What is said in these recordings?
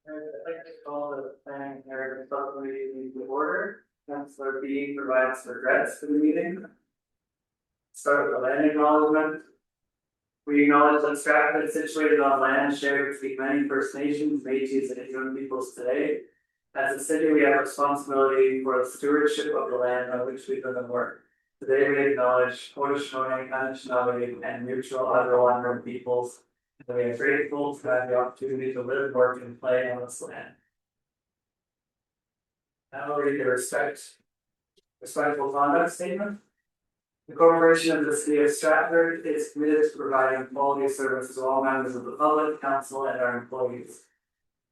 I'd like to call the planning narrative subcommittee to order. Councillor B provides regrets for the meeting. Start with the land acknowledgement. We acknowledge that Stratford is situated on land shared between many First Nations, Métis, and Inuit peoples today. As a city, we have responsibility for the stewardship of the land on which we live and work. Today, we acknowledge Haudenosaunee, Anishinaabe, and neutral other Wandering peoples. And we are grateful to have the opportunity to live, work, and play on this land. Now we'll read the respectful conduct statement. The corporation of the city of Stratford is committed to providing quality service to all members of the public, council, and our employees.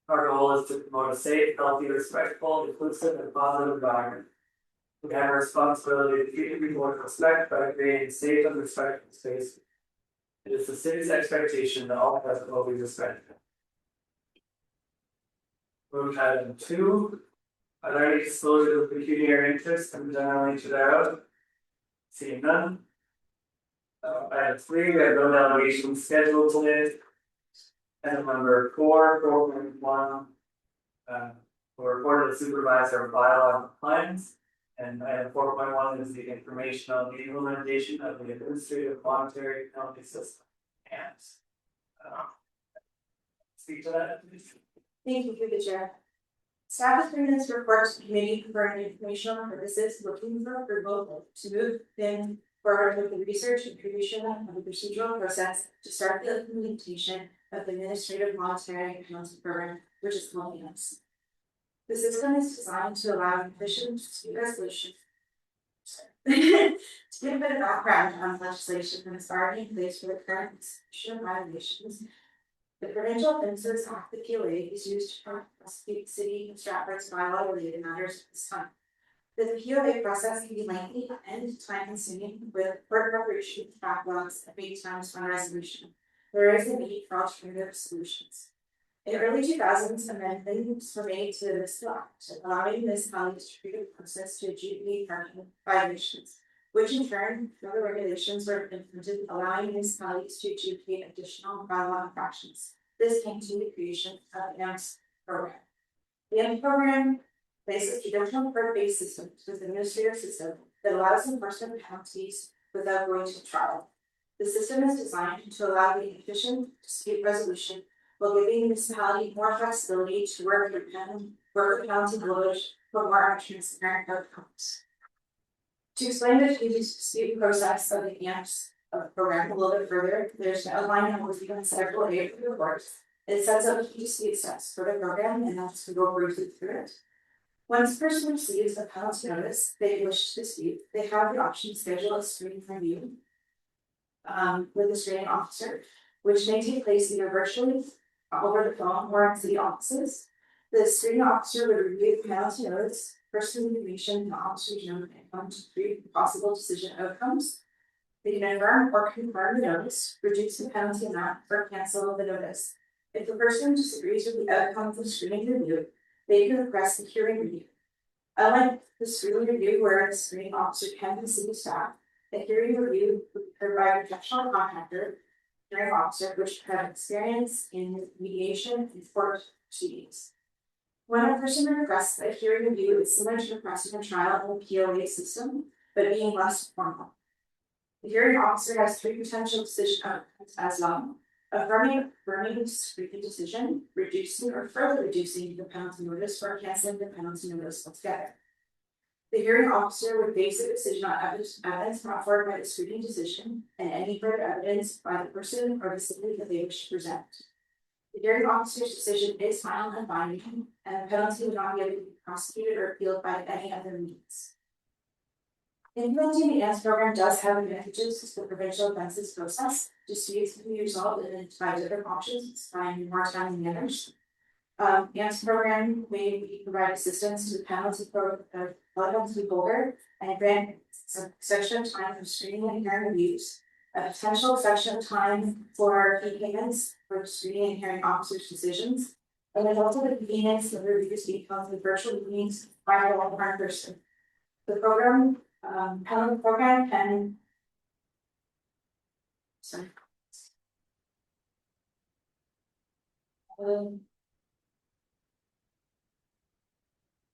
Our goal is to promote a safe, healthy, respectful, inclusive, and positive environment. We have a responsibility to treat people with respect by creating safe and respectful spaces. It is the city's expectation that all present will be respected. Move to item 2. Are there any disclosures of pecuniary interest in the general nature thereof? Seeing none. Item 3, we have no delegations scheduled today. Item number 4, 4.1, will report the supervisor of bylaw compliance. And item 4.1 is the information on the implementation of the administrative monetary penalty system. And speak to that, please. Thank you through the chair. Staff has bring this report to the committee for informational purposes, looking for approval to move then forward with the research and creation of the procedural process to start the implementation of the administrative monetary penalty program, which is called AMPS. The system is designed to allow efficient dispute resolution. To give a bit of background on legislation that is already in place for the current execution of violations, the Provincial Offences Act, the POA, is used to prosecute the city of Stratford's bylaw related matters at this time. The POA process can be lengthy and time consuming, with court preparation, backlogs, and wait times for resolution. There is a need for alternative solutions. In early 2000s, amendments were made to this act, allowing municipalities to treat the process to adjudicate parking violations, which in turn, further regulations were implemented, allowing municipalities to adjudicate additional bylaw infractions. This came to the creation of the AMPS program. The AMPS program places a traditional court-based system with an administrative system that allows enforcement of penalties without going to trial. The system is designed to allow the efficient dispute resolution while giving the municipality more flexibility to work with penalty load for more transparent outcomes. To explain the dispute process of the AMPS program a little bit further, there's an outline that was given several of the reports. It sets out key dispute steps for the program, and that's to go briefly through it. Once a person receives a penalty notice they wish to dispute, they have the option to schedule a screening review with a screening officer, which may take place either virtually, over the phone, or in city offices. The screening officer would review the penalty notice, personal information, and the officer's note to create possible decision outcomes. They can affirm or confirm the notice, reduce the penalty amount, or cancel the notice. If the person disagrees with the outcome of the screening review, they can request a hearing review. Unlike the screening review where the screening officer can be city staff, a hearing review would provide a professional contractor, hearing officer, which have experience in mediation and court proceedings. When a person requests a hearing review, it's similar to requesting a trial in the POA system, but being less formal. The hearing officer has 3 potential decision outcomes as well: affirming the screening decision, reducing or further reducing the penalty notice, or canceling the penalty notice altogether. The hearing officer would base the decision on evidence brought forward by the screening decision and any further evidence by the person or the city that they wish to present. The hearing officer's decision is final and binding, and the penalty would not be able to be prosecuted or appealed by any other means. Implementing the AMPS program does have advantages to the provincial offences process. Disputes can be resolved by different options, finding more timely manners. AMPS program may provide assistance to the penalty holder and grant section of time for screening and hearing reviews, a potential section of time for fee payments for screening and hearing officers' decisions, and then also the convenience of reviews being held in virtual meetings by a one person. The program, penalty program can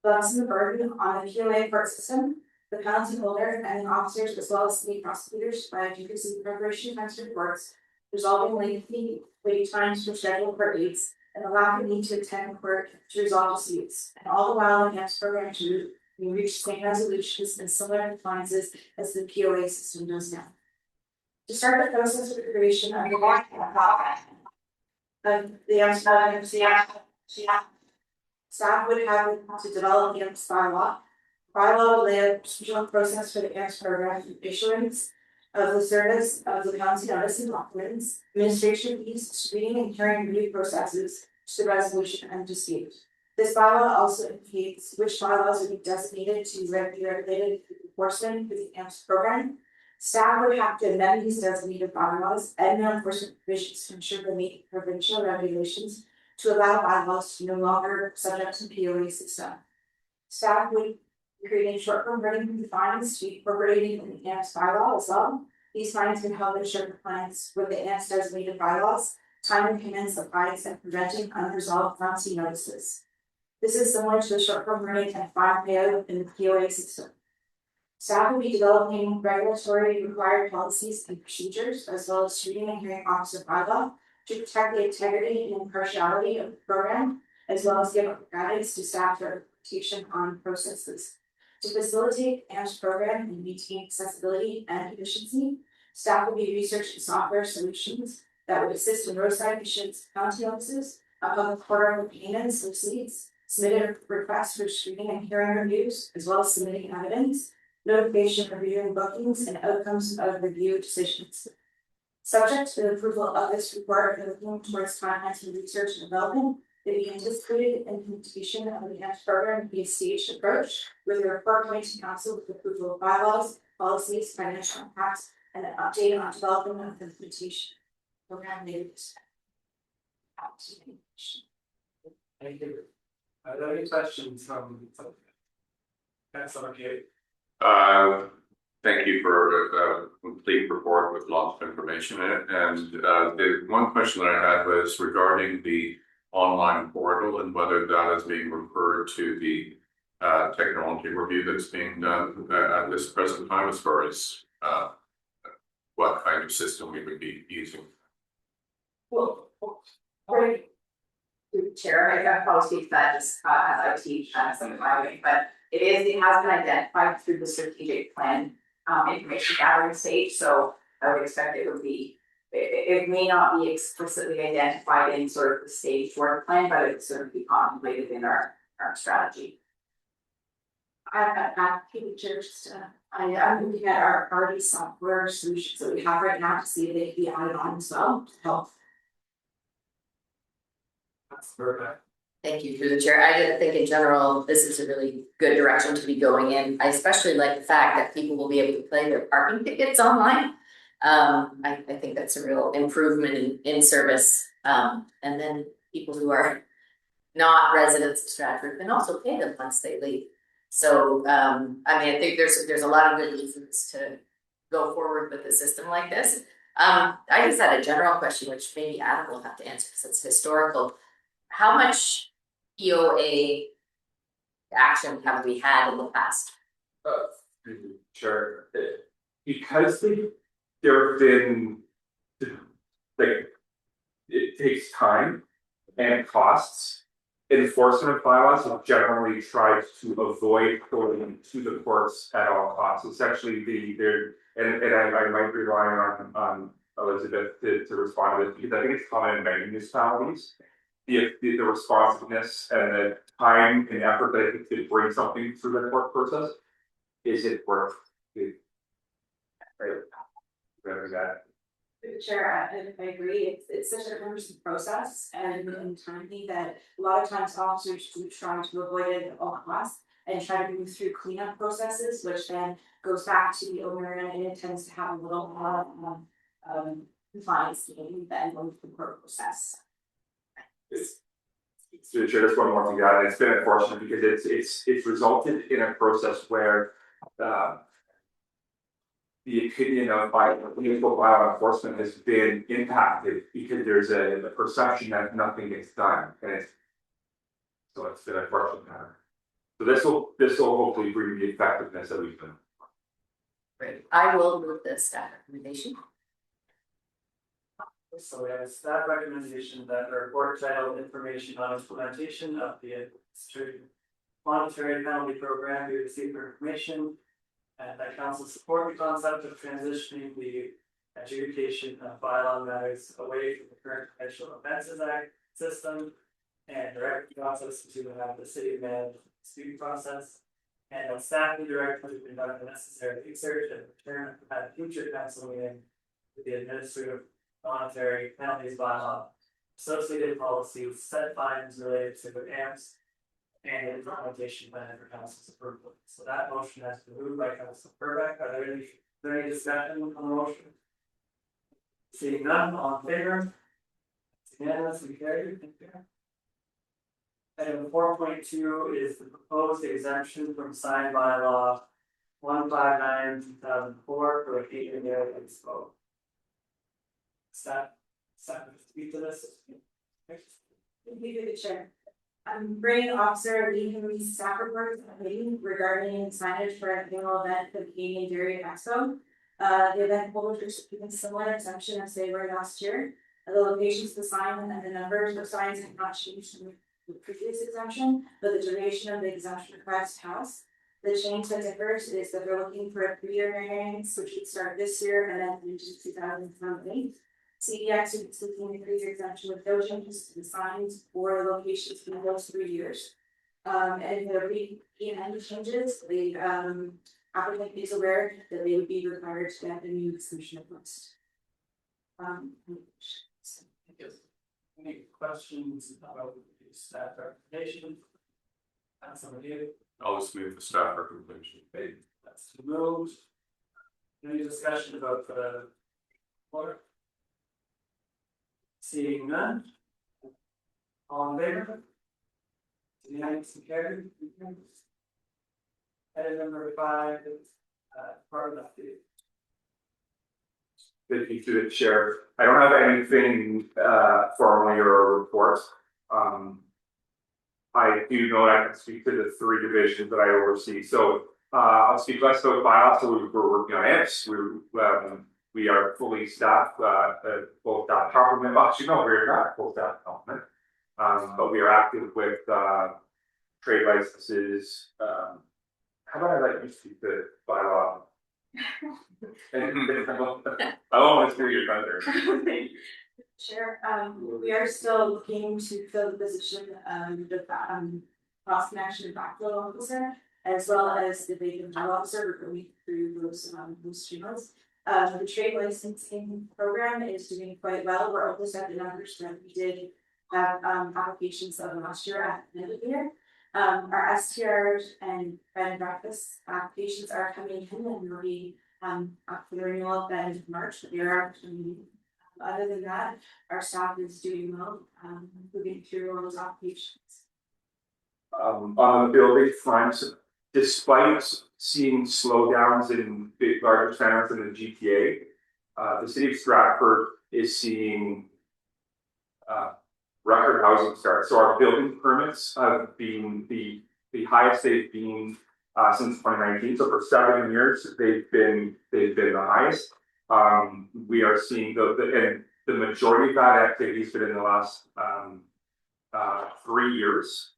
Thus, the burden on the POA court system, the penalty holder, and the officers, as well as city prosecutors, by decreasing preparation times for reports, resolving lengthy wait times for scheduled court dates, and the lack of need to attend court to resolve disputes, and all the while enhanced program to we reach same resolutions and similar compliances as the POA system does now. To start the process of the creation of the staff would have to develop the AMPS bylaw. Bylaw would lay out a procedural process for the AMPS program, issuance of the service of the county notice and documents, administration fees, screening and hearing review processes to the resolution and dispute. This bylaw also indicates which bylaws would be designated to be regulated enforcement for the AMPS program. Staff would have to amend these designated bylaws and their enforcement provisions to ensure they meet provincial regulations to allow bylaws to no longer subject to the POA system. Staff would create short-term written fines to be incorporated in the AMPS bylaw as well. These fines can help ensure compliance with the AMPS designated bylaws, timely payments of fines, and preventing unresolved penalty notices. This is similar to the short-term writing and fine payout in the POA system. Staff will be developing regulatory required policies and procedures, as well as screening and hearing officer bylaw to protect the integrity and impartiality of the program, as well as give guidance to staff for interpretation on processes. To facilitate AMPS program and maintain accessibility and efficiency, staff will be researching software solutions that would assist in roadside missions, county offices, public portal payments, receipts, submitted requests for screening and hearing reviews, as well as submitting evidence, notification of reviewing bookings, and outcomes of review decisions. Subject to the approval of this report and looking towards timelines for research and development, the anticipated implementation of the AMPS program be a staged approach, with a report going to council with approval of bylaws, policies, financial impacts, and an update on development of the implementation program later this year. Thank you. Are there any questions from? That's okay. Thank you for a complete report with lots of information in it. And the one question that I had was regarding the online portal and whether that is being referred to the technology review that's being done at this present time, as far as what kind of system we would be using. Well, right. Chair, I have policy that just as IT some highway, but it has been identified through the strategic plan information gathering stage. So I would expect it would be, it may not be explicitly identified in sort of the stage work plan, but it would sort of be contemplated in our strategy. I'm looking at our already software solutions that we have right now to see if they can be added on as well to help. That's perfect. Thank you through the chair. I just think in general, this is a really good direction to be going in. I especially like the fact that people will be able to play their parking tickets online. I think that's a real improvement in service. And then people who are not residents of Stratford can also pay them once they leave. So I mean, I think there's a lot of good reasons to go forward with a system like this. I just had a general question, which maybe Adam will have to answer because it's historical. How much POA action have we had in the past? Sure. Because there have been, like, it takes time and costs. Enforcement bylaws have generally tried to avoid going to the courts at all costs. It's actually and I might be relying on Elizabeth to respond to this, because I think it's common in many municipalities. The responsiveness and the time and effort that it takes to bring something through the court process, is it worth it? Right. Whatever that. Chair, I agree. It's such a cumbersome process and timely that a lot of times officers do try to avoid it at all costs and try to move through cleanup processes, which then goes back to the owner and it tends to have a little more compliance than going through the court process. So just one more thing, and it's been unfortunate because it's resulted in a process where the opinion of municipal bylaw enforcement has been impacted because there's a perception that nothing gets done, and it's been unfortunate matter. So this will hopefully bring the effectiveness that we've been. Great. I will move the staff recommendation. So we have a staff recommendation that the report titled Information on Implementation of the Monetary Penalty Program be received for information. And that council support the concept of transitioning the adjudication of bylaw matters away from the current Professional Offences Act system. And direct the process to have the city manage the dispute process. And that staff be directed to conduct the necessary research and return at a future council meeting with the administrative monetary penalties bylaw, associated policies, set fines related to AMPS, and the implementation plan for council's approval. So that motion has been moved by Council Burbeck. Are there any discussion on the motion? Seeing none, all in favor? It's unanimously carried. Thank you. Item 4.2 is the proposed exemption from signed bylaw 159/2004 for a Canadian Expo. Staff, speak to this. Thank you, the chair. I'm bringing Officer Lee Henry's staff report to the meeting regarding signage for an annual event for the Canadian Dairy Expo. The event holders are given similar exemption as they were last year. The locations of the sign and the numbers of signs have not changed from the previous exemption, but the duration of the exemption request has. The change that differs is that they're looking for a 3-year variance, which would start this year and then into 2028. CDX is seeking a 3-year exemption with no changes to the signs or the locations for those 3 years. And the re-and changes, the applicant is aware that they would be required to have a new exemption request. Any questions about the staff recommendation? Councilor Review, I'll just move the staff recommendation. that's moved. Any discussion about the order? Seeing none. All in favor? Unanimously carried. Item number 5 is part of the. Thank you to the chair. I don't have anything formally or a report. I do know I can speak to the 3 divisions that I oversee. So I'll speak less about bylaws. So we're working on AMPS. We are fully staffed, both that complement. Actually, no, we're not full staff complement. But we are active with trade licenses. How about I let you speak to bylaw? I don't want to steal your thunder. Sure. We are still looking to fill the position of cross connection and backfill officer, as well as the vacant job officer. We're going through those channels. The trade licensing program is doing quite well. We're almost at the numbers that we did have applications of last year at the end of the year. Our STRs and bed and breakfast applications are coming in and will be up for the renewal at the end of March, but there are other than that, our staff is doing well, moving through all those applications. On the building front, despite seeing slowdowns in big larger centers in the GTA, the city of Stratford is seeing record housing starts. So our building permits have been the highest they've been since 2019. So for 7 years, they've been the highest. We are seeing and the majority of that activity has been in the last 3 years.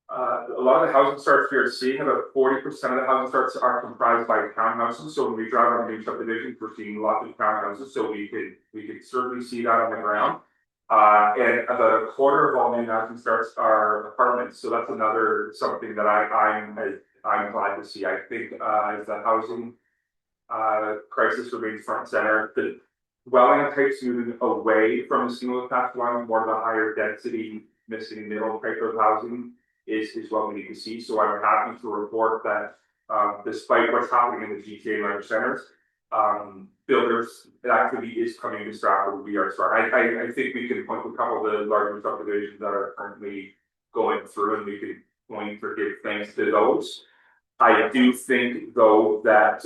A lot of the housing starts we are seeing, about 40% of the housing starts are comprised by townhouses. So when we drive on new subdivisions, we're seeing lots of townhouses. So we could certainly see that on the ground. And about a quarter of all new housing starts are apartments. So that's another something that I'm glad to see. I think as the housing crisis remains front and center, the dwelling types moving away from the single attached dwelling, more to the higher density, missing middle type of housing is what we need to see. So I'm happy to report that despite what's happening in the GTA large centers, builders activity is coming to Stratford. We are starting. I think we can point to a couple of the larger subdivisions that are currently going through, and we can point or give thanks to those. I do think though that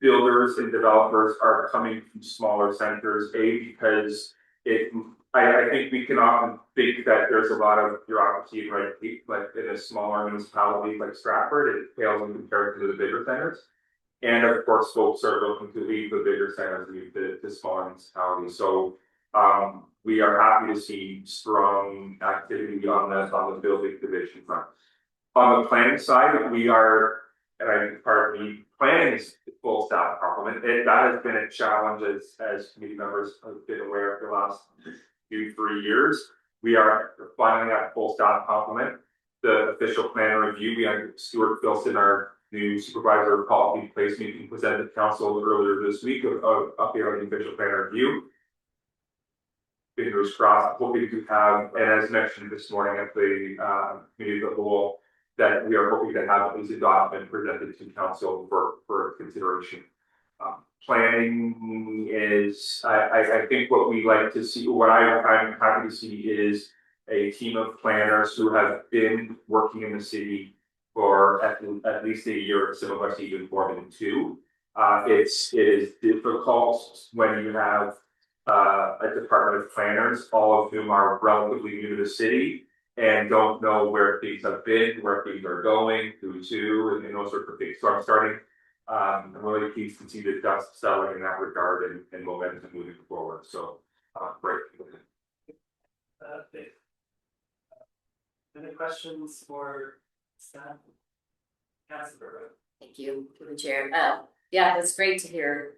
builders and developers are coming from smaller centers, because it I think we can often think that there's a lot of bureaucracy, right, like in a smaller municipality like Stratford, it pales in comparison to the bigger centers. And of course, folks are looking to leave the bigger centers, leave the smaller municipalities, so. We are happy to see strong activity on the building division front. On the planning side, we are, and I think part of the planning is full staff complement, and that has been a challenge as committee members have been aware for the last 2-3 years. We are finally at full staff complement. The official plan review, we had Stuart Filson, our new supervisor of policy placement, he presented to council earlier this week of update on the official plan review. Fingers crossed, hoping to have, and as mentioned this morning at the committee of the whole, that we are hoping to have at least a document presented to council for consideration. Planning is, I think what we like to see, what I'm happy to see is a team of planners who have been working in the city for at least a year, some of us even more than 2. It is difficult when you have a department of planners, all of whom are relatively new to the city and don't know where things have been, where things are going, who to, and those sorts of things. So I'm starting, I'm really pleased to see the dust settling in that regard and momentum moving forward. So, great. Any questions for staff? Councilor. Thank you to the chair. Yeah, it's great to hear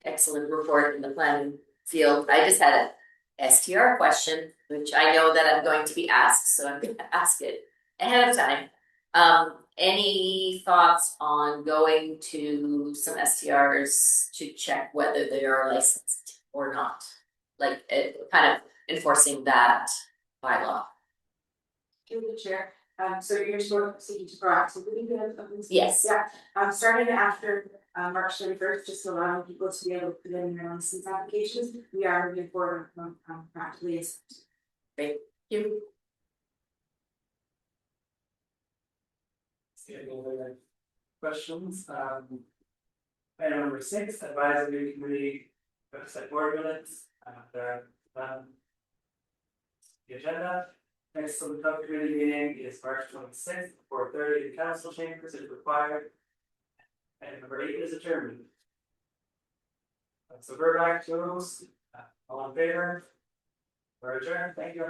excellent report in the planning field. I just had a STR question, which I know that I'm going to be asked, so I'm going to ask it ahead of time. Any thoughts on going to some STRs to check whether they are licensed or not? Like kind of enforcing that bylaw. Through the chair, so you're sort of seeking to proactively get things. Yes. Yeah, starting after March 31st, just allowing people to be able to put in their license applications. We are moving forward practically. Thank you. See any other questions? Item number 6, advisory committee website board minutes. The agenda. Next on the subcommittee meeting is March 26th, 4:30 in council chambers if required. And number 8 is adjournment. So we're back to those. All in favor? We're adjourned. Thank you.